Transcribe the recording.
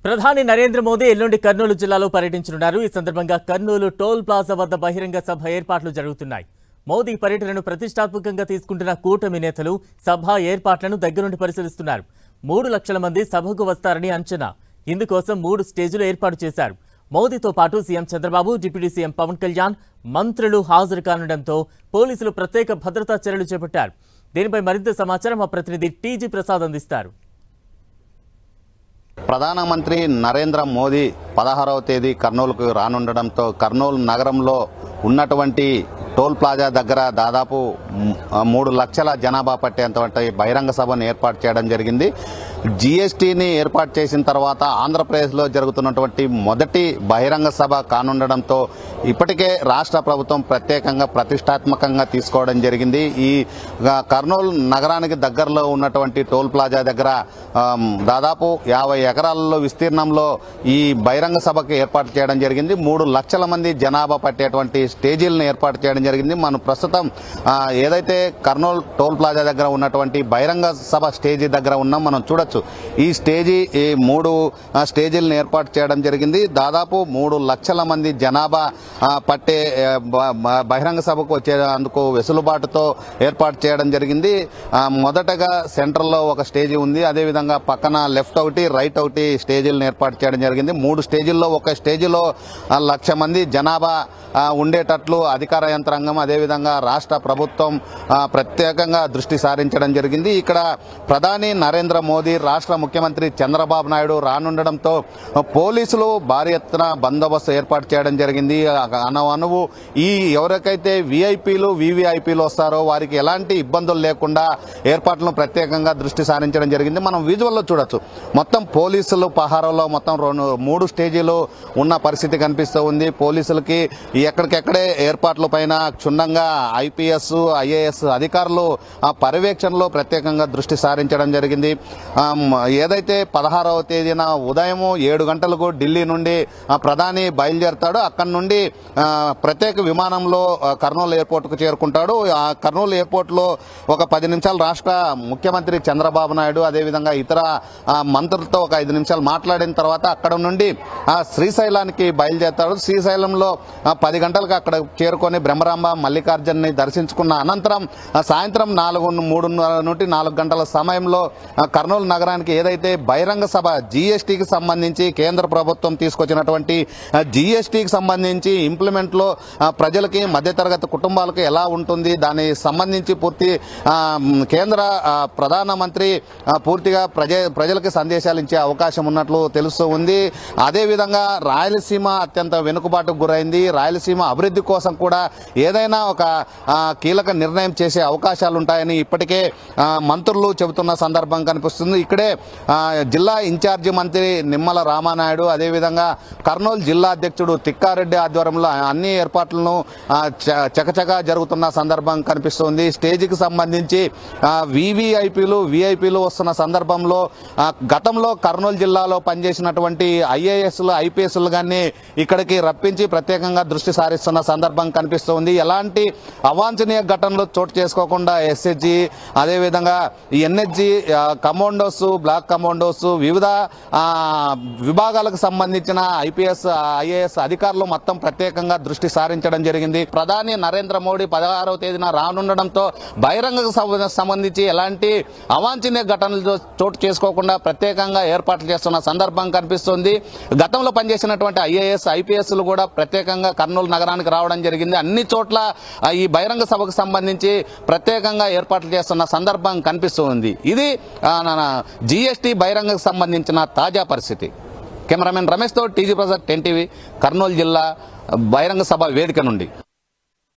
ప్రధాని నరేంద్ర మోదీ ఎల్లుండి కర్నూలు జిల్లాలో పర్యటించనున్నారు. ఈ సందర్భంగా కర్నూలు టోల్ ప్లాజా వద్ద బహిరంగ సభ ఏర్పాట్లు జరుగుతున్నాయి. మోదీ పర్యటనను ప్రతిష్టాత్మకంగా తీసుకుంటున్న కూటమి నేతలు సభ ఏర్పాట్లను దగ్గరుండి పరిశీలిస్తున్నారు. 3 లక్షల మంది సభకు వస్తారని అంచనా. ఇందుకోసం 3 స్టేజీలు ఏర్పాటు చేశారు. మోదీతో పాటు CM Chandrababu, deputy CM Pawan Kalyan, మంత్రులు హాజరు కానుండటంతో పోలీసులు ప్రత్యేక భద్రతా చర్యలు చేపట్టారు. దీనిపై మరింత సమాచారం మా ప్రతినిధి టీజీ ప్రసాద్ అందిస్తారు. ప్రధానమంత్రి నరేంద్ర మోదీ 16వ తేదీ కర్నూలుకు రానుండడంతో కర్నూలు నగరంలో ఉన్నటువంటి టోల్ ప్లాజా దగ్గర దాదాపు 3 లక్షల జనాభా పట్టేంత బహిరంగ సభను ఏర్పాటు చేయడం జరిగింది. జీఎస్టీని ఏర్పాటు చేసిన తర్వాత ఆంధ్రప్రదేశ్లో జరుగుతున్నటువంటి మొదటి బహిరంగ సభ కానుండడంతో ఇప్పటికే రాష్ట్ర ప్రభుత్వం ప్రత్యేకంగా ప్రతిష్టాత్మకంగా తీసుకోవడం జరిగింది. ఈ కర్నూలు నగరానికి దగ్గరలో ఉన్నటువంటి టోల్ ప్లాజా దగ్గర దాదాపు 50 ఎకరాలలో విస్తీర్ణంలో ఈ బహిరంగ సభకు ఏర్పాటు చేయడం జరిగింది. 3 లక్షల మంది జనాభా పట్టేటువంటి స్టేజీలను ఏర్పాటు చేయడం జరిగింది. మనం ప్రస్తుతం ఏదైతే కర్నూలు టోల్ ప్లాజా దగ్గర ఉన్నటువంటి బహిరంగ సభ స్టేజీ దగ్గర ఉన్నాం. మనం చూడొచ్చు, ఈ స్టేజీ 3 స్టేజీలను ఏర్పాటు చేయడం జరిగింది. దాదాపు 3 లక్షల మంది జనాభా పట్టే బహిరంగ సభకు వచ్చేందుకు వెసులుబాటుతో ఏర్పాటు చేయడం జరిగింది. మొదటగా సెంటర్లో ఒక స్టేజీ ఉంది. అదేవిధంగా పక్కన లెఫ్ట్ ఒకటి, రైట్ ఒకటి స్టేజీలను ఏర్పాటు చేయడం జరిగింది. 3 స్టేజీల్లో ఒక స్టేజీలో 1 లక్ష మంది జనాభా ఉండేటట్లు అధికార యంత్రాంగం అదేవిధంగా రాష్ట్ర ప్రభుత్వం ప్రత్యేకంగా దృష్టి సారించడం జరిగింది. ఇక్కడ ప్రధాని నరేంద్ర మోదీ, రాష్ట్ర ముఖ్యమంత్రి చంద్రబాబు నాయుడు రానుండడంతో పోలీసులు భారీ ఎత్తున బందోబస్తు ఏర్పాటు చేయడం జరిగింది. అనువు ఈ ఎవరికైతే వీఐపీలు, వీవీఐపీలు వస్తారో వారికి ఎలాంటి ఇబ్బందులు లేకుండా ఏర్పాట్లను ప్రత్యేకంగా దృష్టి సారించడం జరిగింది. మనం విజువల్లో చూడొచ్చు, మొత్తం పోలీసులు పహారాలో మొత్తం 3 స్టేజీలు ఉన్న పరిస్థితి కనిపిస్తూ ఉంది. పోలీసులకి ఎక్కడికెక్కడే ఏర్పాట్ల పైన క్షుణ్ణంగా ఐపీఎస్, ఐఏఎస్ అధికారులు పర్యవేక్షణలో ప్రత్యేకంగా దృష్టి సారించడం జరిగింది. ఏదైతే 16వ తేదీన ఉదయం 7 గంటలకు ఢిల్లీ నుండి ప్రధాని బయలుదేరతాడో అక్కడి నుండి ప్రత్యేక విమానంలో కర్నూలు ఎయిర్పోర్ట్కు చేరుకుంటాడు. ఆ కర్నూలు ఎయిర్పోర్ట్లో ఒక 10 నిమిషాలు రాష్ట్ర ముఖ్యమంత్రి చంద్రబాబు నాయుడు అదేవిధంగా ఇతర మంత్రులతో ఒక 5 నిమిషాలు మాట్లాడిన తర్వాత అక్కడ నుండి శ్రీశైలానికి బయలుదేరతాడు. శ్రీశైలంలో 10 గంటలకు అక్కడ చేరుకొని బ్రహ్మరాంబ మల్లికార్జున్ని దర్శించుకున్న అనంతరం సాయంత్రం 3:30 నుండి 4 గంటల సమయంలో కర్నూలు నగరానికి ఏదైతే బహిరంగ సభ జీఎస్టీకి సంబంధించి కేంద్ర ప్రభుత్వం తీసుకొచ్చినటువంటి జీఎస్టీకి సంబంధించి ఇంప్లిమెంట్లో ప్రజలకి, మధ్యతరగతి కుటుంబాలకు ఎలా ఉంటుంది దానికి సంబంధించి పూర్తి కేంద్ర ప్రధానమంత్రి పూర్తిగా ప్రజలకి సందేశాలు ఇచ్చే అవకాశం ఉన్నట్లు తెలుస్తూ ఉంది. అదేవిధంగా రాయలసీమ అత్యంత వెనుకబాటుకు గురైంది. రాయలసీమ అభివృద్ధి కోసం కూడా ఏదైనా ఒక కీలక నిర్ణయం చేసే అవకాశాలు ఉంటాయని ఇప్పటికే మంత్రులు చెబుతున్న సందర్భం కనిపిస్తుంది. ఇక్కడే జిల్లా ఇన్ఛార్జి మంత్రి నిమ్మల రామానాయుడు అదేవిధంగా కర్నూలు జిల్లా అధ్యక్షుడు తిక్కారెడ్డి ఆధ్వర్యంలో అన్ని ఏర్పాట్లను చకచకా జరుగుతున్న సందర్భం కనిపిస్తుంది. స్టేజీకి సంబంధించి వీవీఐపీలు, వీఐపీలు వస్తున్న సందర్భంలో గతంలో కర్నూలు జిల్లాలో పనిచేసినటువంటి ఐఏఎస్లు, ఐపీఎస్లు కానీ ఇక్కడికి రప్పించి ప్రత్యేకంగా దృష్టి సారిస్తున్న సందర్భం కనిపిస్తుంది. ఎలాంటి అవాంఛనీయ ఘటనలు చోటు చేసుకోకుండా ఎస్హెచ్జి అదేవిధంగా ఎన్హెచ్జి కమాండోస్, బ్లాక్ కమాండోస్, వివిధ విభాగాలకు సంబంధించిన ఐపీఎస్, ఐఏఎస్ అధికారులు మొత్తం ప్రత్యేకంగా దృష్టి సారించడం జరిగింది. ప్రధాని నరేంద్ర మోడీ 16వ తేదీన రానుండడంతో బహిరంగ సభకు సంబంధించి ఎలాంటి అవాంఛనీయ ఘటనలు చోటు చేసుకోకుండా ప్రత్యేకంగా ఏర్పాట్లు చేస్తున్న సందర్భం కనిపిస్తుంది. గతంలో పనిచేసినటువంటి ఐఏఎస్, ఐపీఎస్లు కూడా ప్రత్యేకంగా కర్నూలు నగరానికి రావడం జరిగింది. అన్ని చోట్ల ఈ బహిరంగ సభకు సంబంధించి ప్రత్యేకంగా ఏర్పాట్లు చేస్తున్న సందర్భం కనిపిస్తుంది. ఇది జీఎస్టీ బహిరంగకు సంబంధించిన తాజా పరిస్థితి. కెమెరామెన్ రమేష్తో టీజీ ప్రసాద్, 10 టీవీ, కర్నూలు జిల్లా బహిరంగ సభ వేదిక నుండి.